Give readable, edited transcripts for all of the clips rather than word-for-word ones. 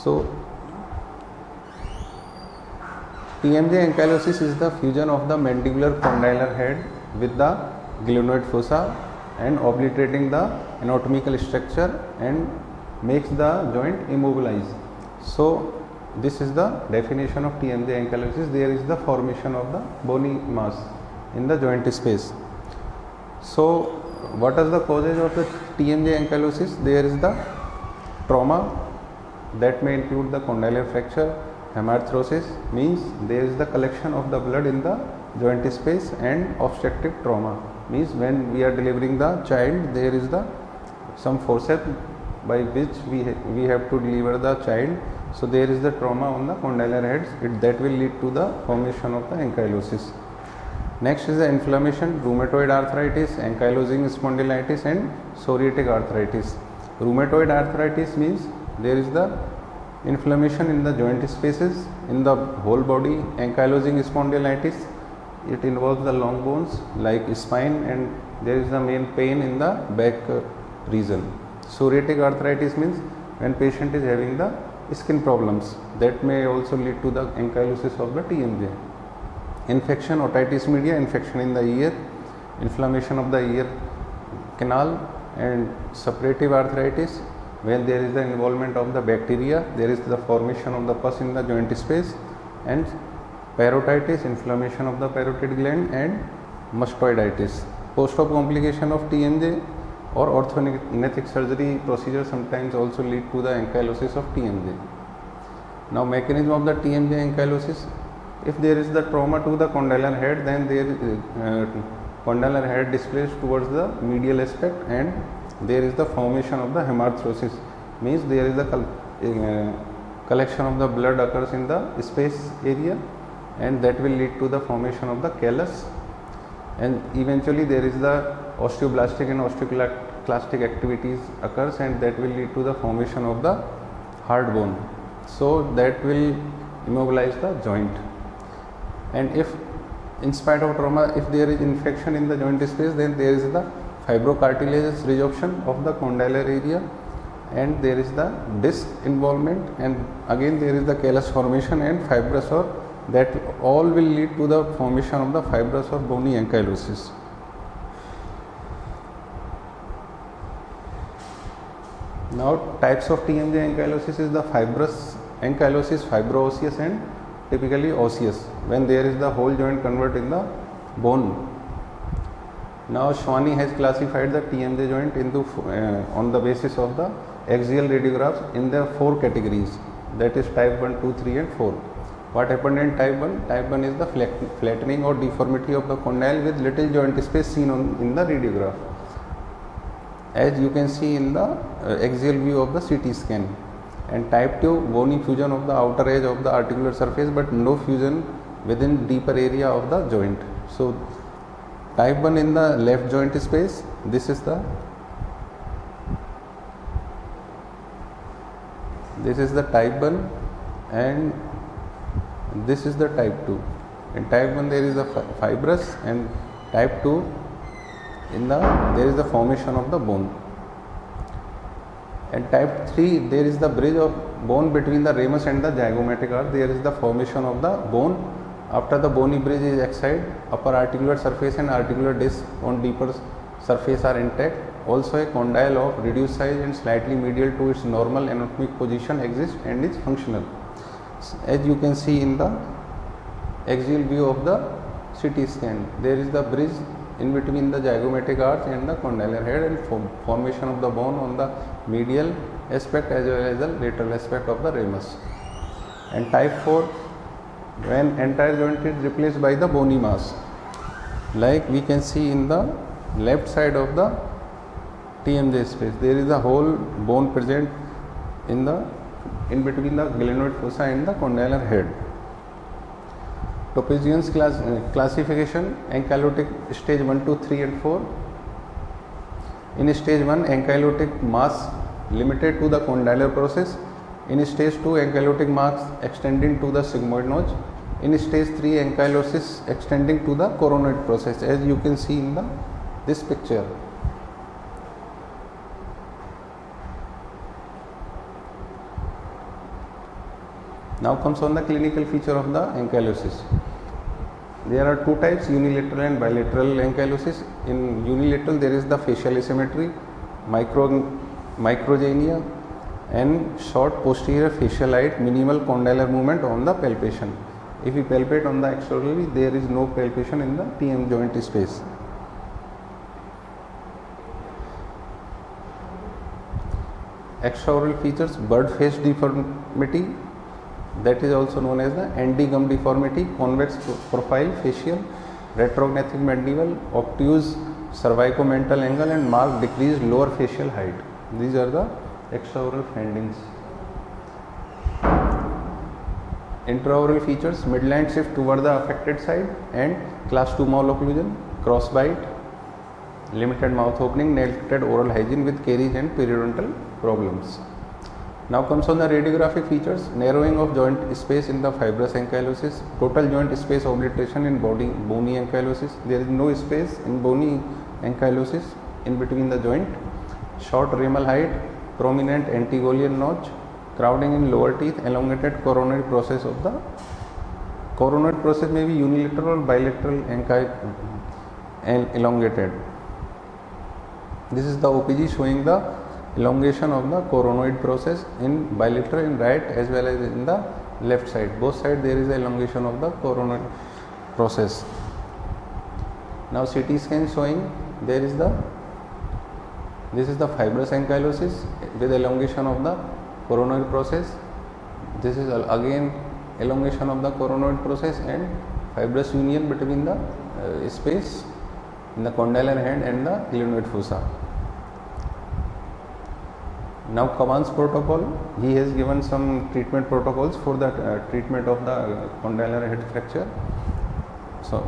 So TMJ ankylosis is the fusion of the mandibular condylar head with the glenoid fossa and obliterating the anatomical structure and makes the joint immobilized. So this is the definition of TMJ ankylosis. There is the formation of the bony mass in the joint space. So what are the causes of the TMJ ankylosis? There is the trauma, that may include the condylar fracture. Hemarthrosis means there is the collection of the blood in the joint space, and obstructive trauma means when we are delivering the child, there is the some forceps by which we have to deliver the child. So there is the trauma on the condylar heads, that will lead to the formation of the ankylosis. Next is the inflammation, rheumatoid arthritis, ankylosing spondylitis and psoriatic arthritis. Rheumatoid arthritis means there is the inflammation in the joint spaces in the whole body. Ankylosing spondylitis, it involves the long bones like spine, and there is the main pain in the back region. Psoriatic arthritis means when patient is having the skin problems, that may also lead to the ankylosis of the TMJ. Infection, otitis media, infection in the ear, inflammation of the ear canal, and suppurative arthritis, when there is the involvement of the bacteria, there is the formation of the pus in the joint space, and parotitis, inflammation of the parotid gland, and mastoiditis. Post-op complication of TMJ or orthognathic surgery procedure sometimes also lead to the ankylosis of TMJ. Now mechanism of the TMJ ankylosis: if there is the trauma to the condylar head, then there is condylar head displaced towards the medial aspect, and there is the formation of the hemarthrosis, means there is the collection of the blood occurs in the space area, and that will lead to the formation of the callus, and eventually there is the osteoblastic and osteoclastic activities occurs, and that will lead to the formation of the hard bone. So that will immobilize the joint. And if in spite of trauma, if there is infection in the joint space, then there is the fibrocartilaginous resorption of the condylar area, and there is the disc involvement, and again there is the callus formation and fibrous, or that all will lead to the formation of the fibrous or bony ankylosis. Now types of TMJ ankylosis is the fibrous ankylosis, fibro-osseous and typically osseous, when there is the whole joint convert in the bone. Now Schwanni has classified the TMJ joint into on the basis of the axial radiographs in the 4 categories, that is type 1, 2, 3 and 4. What happened in type 1? Type 1 is the flattening or deformity of the condyle with little joint space seen in the radiograph, as you can see in the axial view of the CT scan. And type 2, bony fusion of the outer edge of the articular surface, but no fusion within deeper area of the joint. So type 1 in the left joint space, this is the type 1, and this is the type 2. In type 1 there is a fibrous, and type 2 there is the formation of the bone. And type 3, there is the bridge of bone between the ramus and the zygomatic arch, there is the formation of the bone. After the bony bridge is excised, upper articular surface and articular disc on deeper surface are intact. Also a condyle of reduced size and slightly medial to its normal anatomic position exists and is functional, as you can see in the axial view of the CT scan. There is the bridge in between the zygomatic arch and the condylar head, and formation of the bone on the medial aspect as well as the lateral aspect of the ramus. And type 4, when entire joint is replaced by the bony mass, like we can see in the left side of the TMJ space, there is a whole bone present in between the glenoid fossa and the condylar head. Topesian's classification: ankylotic stage 1, 2, 3 and 4. In stage 1, ankylotic mass limited to the condylar process. In stage 2, ankylotic mass extending to the sigmoid notch. In stage 3, ankylosis extending to the coronoid process, as you can see in this picture. Now comes on the clinical feature of the ankylosis. There are two types, unilateral and bilateral ankylosis. In unilateral there is the facial asymmetry, microgenia and short posterior facial height, minimal condylar movement on the palpation. If we palpate on the extraorally, there is no palpation in the TM joint space. Extraoral features, bird face deformity, that is also known as the Andy gum deformity, convex profile facial, retrognathic mandible, obtuse cervicomental angle and marked decreased lower facial height. These are the extraoral findings. Intraoral features, midline shift toward the affected side and class 2 malocclusion, crossbite, limited mouth opening, neglected oral hygiene with caries and periodontal problems. Now comes on the radiographic features, narrowing of joint space in the fibrous ankylosis, total joint space obliteration in bony ankylosis, there is no space in bony ankylosis in between the joint, short ramal height, prominent antigolian notch, crowding in lower teeth, elongated coronoid process of the coronoid process may be unilateral or bilateral and elongated. This is the OPG showing the elongation of the coronoid process in bilateral in right as well as in the left side. Both sides there is the elongation of the coronoid process. Now CT scan showing there is this is the fibrous ankylosis with elongation of the coronoid process. This is again elongation of the coronoid process and fibrous union between the space in the condylar head and the glenoid fossa. Now Kavan's protocol, he has given some treatment protocols for the treatment of the condylar head fracture. So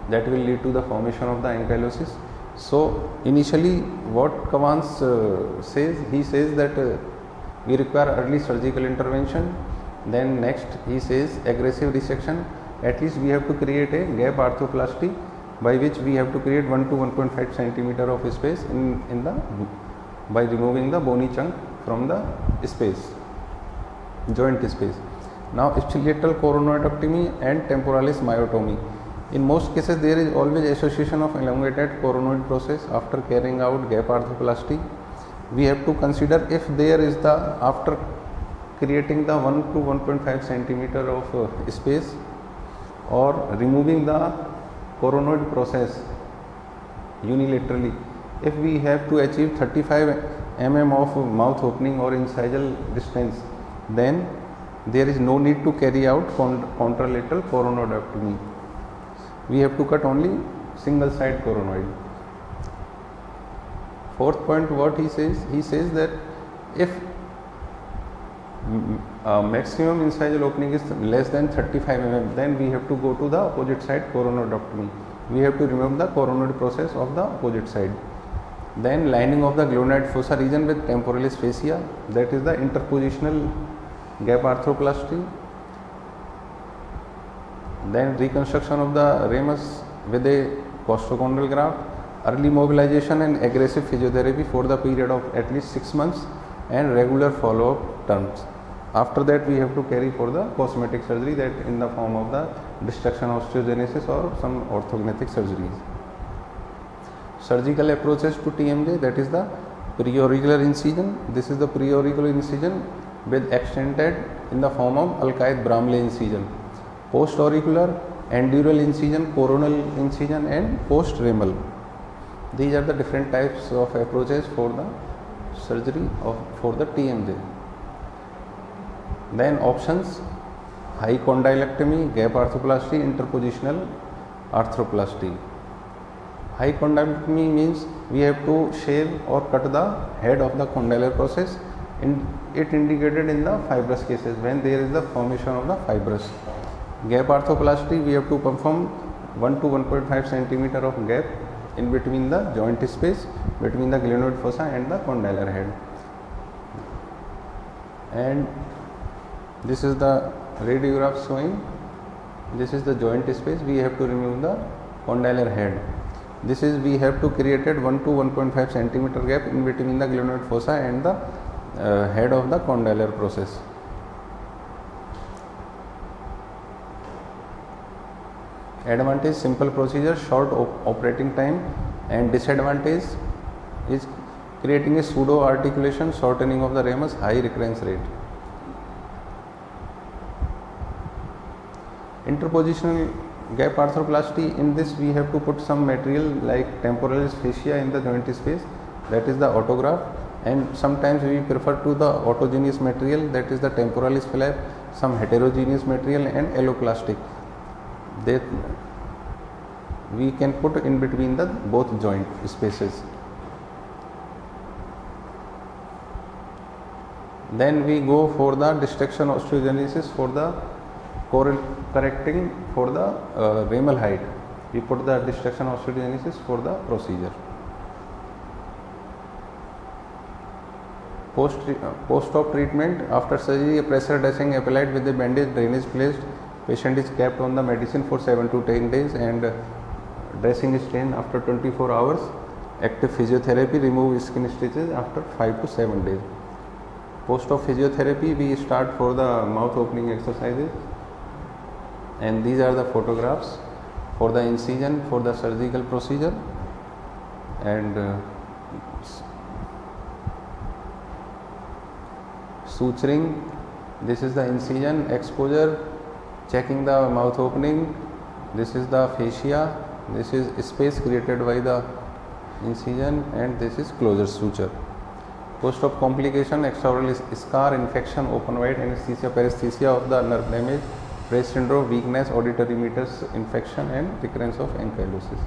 that will lead to the formation of the ankylosis. So initially what Kavan says, he says that we require early surgical intervention. Then next he says aggressive resection. At least we have to create a gap arthroplasty by which we have to create 1 to 1.5 centimeter of space in the by removing the bony chunk from the space, joint space. Now ipsilateral coronoidectomy and temporalis myotomy. In most cases there is always association of elongated coronoid process after carrying out gap arthroplasty. We have to consider if there is the after creating the 1 to 1.5 centimeter of space or removing the coronoid process unilaterally, if we have to achieve 35 mm of mouth opening or incisal distance, then there is no need to carry out contralateral coronoidectomy. We have to cut only single side coronoid. Fourth point, what he says that if maximum incisal opening is less than 35 mm, then we have to go to the opposite side coronoidectomy. We have to remove the coronoid process of the opposite side. Then lining of the glenoid fossa region with temporalis fascia, that is the interpositional gap arthroplasty. Then reconstruction of the ramus with a costochondral graft, early mobilization and aggressive physiotherapy for the period of at least 6 months and regular follow-up terms. After that we have to carry for the cosmetic surgery, that in the form of the destruction osteogenesis or some orthognathic surgeries. Surgical approaches to TMJ, that is the preauricular incision. This is the preauricular incision with extended in the form of Alcaid-Bramley incision. Post-auricular, endural incision, coronal incision and post-ramal. These are the different types of approaches for the surgery for the TMJ. Then options: high condylectomy, gap arthroplasty, interpositional arthroplasty. High condylectomy means we have to shave or cut the head of the condylar process. It indicated in the fibrous cases when there is the formation of the fibrous. Gap arthroplasty, we have to perform 1 to 1.5 centimeter of gap in between the joint space between the glenoid fossa and the condylar head. And this is the radiograph showing this is the joint space. We have to remove the condylar head. This is we have to create 1 to 1.5 centimeter gap in between the glenoid fossa and the head of the condylar process. Advantage, simple procedure, short operating time, and disadvantage is creating a pseudo articulation, shortening of the ramus, high recurrence rate. Interpositional gap arthroplasty, in this we have to put some material like temporalis fascia in the joint space, that is the autograft, and sometimes we prefer to the autogeneous material, that is the temporalis flap, some heterogeneous material and alloplastic that we can put in between the both joint spaces. Then we go for the dissection osteogenesis for the correcting for the ramal height. We put the dissection osteogenesis for the procedure. Post-op treatment, after surgery, a pressure dressing applied with the bandage, drainage placed, patient is kept on the medicine for 7 to 10 days and dressing is changed after 24 hours. Active physiotherapy, remove skin stitches after 5 to 7 days. Post-op physiotherapy, we start for the mouth opening exercises, and these are the photographs for the incision for the surgical procedure, and suturing, this is the incision, exposure, checking the mouth opening, this is the fascia, this is space created by the incision, and this is closure suture. Post-op complication, extraoral scar, infection, open wide anesthesia, paresthesia of the nerve damage, Rett syndrome, weakness, auditory meatus infection, and recurrence of ankylosis.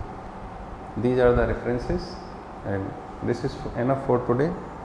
These are the references, and this is enough for today.